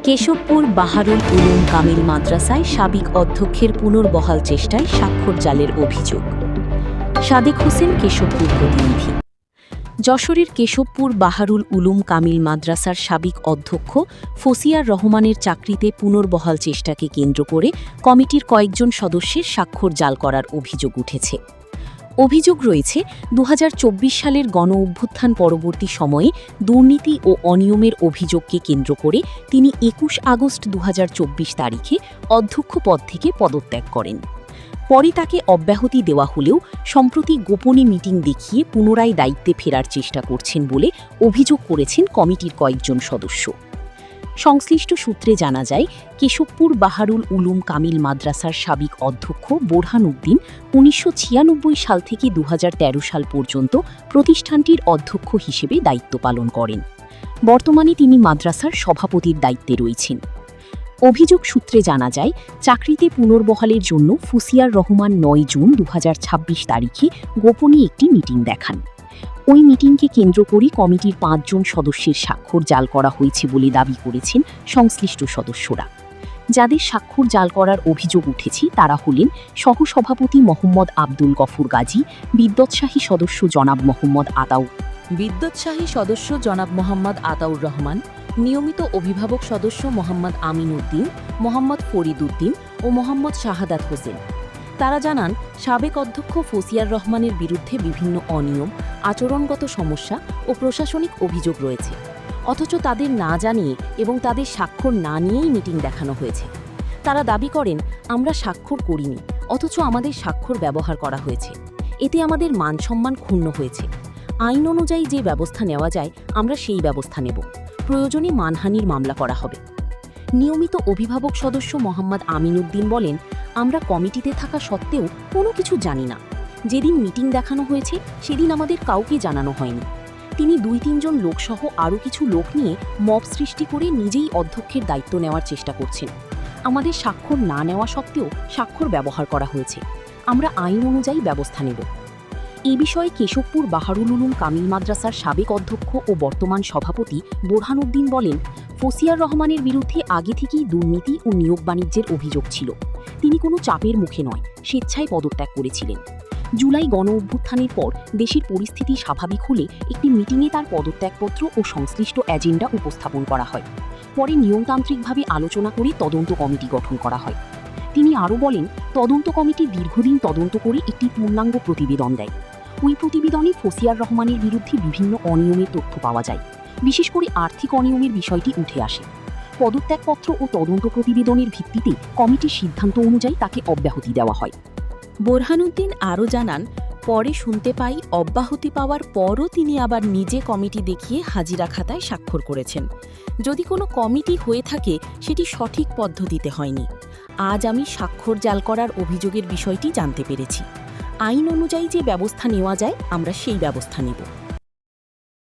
কেশবপুর বাহারুল উলুম কামিল মাদ্রাসায় সাবেক অধ্যক্ষের পুনর্বহাল চেষ্টায় স্বাক্ষর জালের অভিযোগ। সাদেক হোসেন, কেশবপুর প্রতিনিধি। যশোরের কেশবপুর বাহারুল উলুম কামিল মাদ্রাসার সাবেক অধ্যক্ষ ফসিয়ার রহমানের চাকরিতে পুনর্বহাল চেষ্টাকে কেন্দ্র করে কমিটির কয়েকজন সদস্যের স্বাক্ষর জাল করার অভিযোগ উঠেছে। অভিযোগ রয়েছে ২০২৪ সালের গণ-অভ্যুত্থান পরবর্তী সময়ে দুর্নীতি ও অনিয়মের অভিযোগকে কেন্দ্র করে তিনি ২১ আগস্ট ২০২৪ তারিখে অধ্যক্ষ পদ থেকে পদত্যাগ করেন। পরে তাকে অব্যাহতি দেওয়া হলেও সম্প্রতি গোপনে মিটিং দেখিয়ে পুনরায় দায়িত্বে ফেরার চেষ্টা করছেন বলে অভিযোগ করেছেন কমিটির কয়েকজন সদস্য। সংশ্লিষ্ট সূত্রে জানা যায়, কেশবপুর বাহারুল উলুম কামিল মাদ্রাসার সাবেক অধ্যক্ষ বোরহান উদ্দিন ১৯৯৬ সাল থেকে ২০১৩ সাল পর্যন্ত প্রতিষ্ঠানটির অধ্যক্ষ হিসেবে দায়িত্ব পালন করেন। বর্তমানে তিনি মাদ্রাসার সভাপতির দায়িত্বে রয়েছেন। অভিযোগ সূত্রে জানা যায়, চাকরিতে পুনর্বহালের জন্য ফসিয়ার রহমান ৯ জুন ২০২৬ তারিখে গোপনে একটি মিটিং দেখান। ওই মিটিংকে কেন্দ্র করে কমিটির ৫ জন সদস্যের স্বাক্ষর জাল করা হয়েছে বলে দাবি করেছেন সংশ্লিষ্ট সদস্যরা। যাদের স্বাক্ষর জাল করার অভিযোগ উঠেছে তারা হলেন সহসভাপতি মোহাম্মদ আব্দুল গফুর গাজী, বিদ্বৎসাহী সদস্য জনাব মোহাম্মদ আতাউর রহমান, নিয়মিত অভিভাবক সদস্য মোহাম্মদ আমিন উদ্দিন, মোহাম্মদ ফরিদ উদ্দিন ও মোহাম্মদ শাহাদাত হোসেন। তারা জানান, সাবেক অধ্যক্ষ ফসিয়ার রহমানের বিরুদ্ধে বিভিন্ন অনিয়ম, আচরণগত সমস্যা ও প্রশাসনিক অভিযোগ রয়েছে, অথচ তাদের না জানিয়ে এবং তাদের স্বাক্ষর না নিয়েই মিটিং দেখানো হয়েছে। তারা দাবি করেন, আমরা স্বাক্ষর করিনি, অথচ আমাদের স্বাক্ষর ব্যবহার করা হয়েছে। এতে আমাদের মান-সম্মান ক্ষুণ্ণ হয়েছে। আইন অনুযায়ী যে ব্যবস্থা নেওয়া যায় আমরা সেই ব্যবস্থা নেব। প্রয়োজনে মানহানির মামলা করা হবে। নিয়মিত অভিভাবক সদস্য মোহাম্মদ আমিন উদ্দিন বলেন, আমরা কমিটিতে থাকা সত্ত্বেও কোনো কিছু জানি না। যেদিন মিটিং দেখানো হয়েছে সেদিন আমাদের কাউকে জানানো হয়নি। তিনি ২-৩ জন লোকসহ আরও কিছু লোক নিয়ে মব সৃষ্টি করে নিজেই অধ্যক্ষের দায়িত্ব নেওয়ার চেষ্টা করছেন। আমাদের স্বাক্ষর না নেওয়া সত্ত্বেও স্বাক্ষর ব্যবহার করা হয়েছে। আমরা আইন অনুযায়ী ব্যবস্থা নেব। এ বিষয়ে কেশবপুর বাহারুল উলুম কামিল মাদ্রাসার সাবেক অধ্যক্ষ ও বর্তমান সভাপতি বোরহান উদ্দিন বলেন, ফসিয়ার রহমানের বিরুদ্ধে আগে থেকেই দুর্নীতি ও নিয়োগ বাণিজ্যের অভিযোগ ছিল। তিনি কোনো চাপের মুখে নয়, স্বেচ্ছায় পদত্যাগ করেছিলেন। জুলাই গণ-অভ্যুত্থানের পর দেশের পরিস্থিতি স্বাভাবিক হলে একটি মিটিংয়ে তার পদত্যাগপত্র ও সংশ্লিষ্ট এজেন্ডা উপস্থাপন করা হয়। পরে নিয়মতান্ত্রিকভাবে আলোচনা করে তদন্ত কমিটি গঠন করা হয়। তিনি আরও বলেন, তদন্ত কমিটি দীর্ঘদিন তদন্ত করে একটি পূর্ণাঙ্গ প্রতিবেদন দেয়। ওই প্রতিবেদনে ফসিয়ার রহমানের বিরুদ্ধে বিভিন্ন অনিয়মের তথ্য পাওয়া যায়। বিশেষ করে আর্থিক অনিয়মের বিষয়টি উঠে আসে। পদত্যাগপত্র ও তদন্ত প্রতিবেদনের ভিত্তিতে কমিটির সিদ্ধান্ত অনুযায়ী তাকে অব্যাহতি দেওয়া হয়। বোরহানুদ্দিন আরও জানান, পরে শুনতে পাই অব্যাহতি পাওয়ার পরও তিনি আবার নিজে কমিটি দেখিয়ে হাজিরা খাতায় স্বাক্ষর করেছেন। যদি কোনো কমিটি হয়ে থাকে সেটি সঠিক পদ্ধতিতে হয়নি। আজ আমি স্বাক্ষর জাল করার অভিযোগের বিষয়টি জানতে পেরেছি। আইন অনুযায়ী যে ব্যবস্থা নেওয়া যায় আমরা সেই ব্যবস্থা নেব।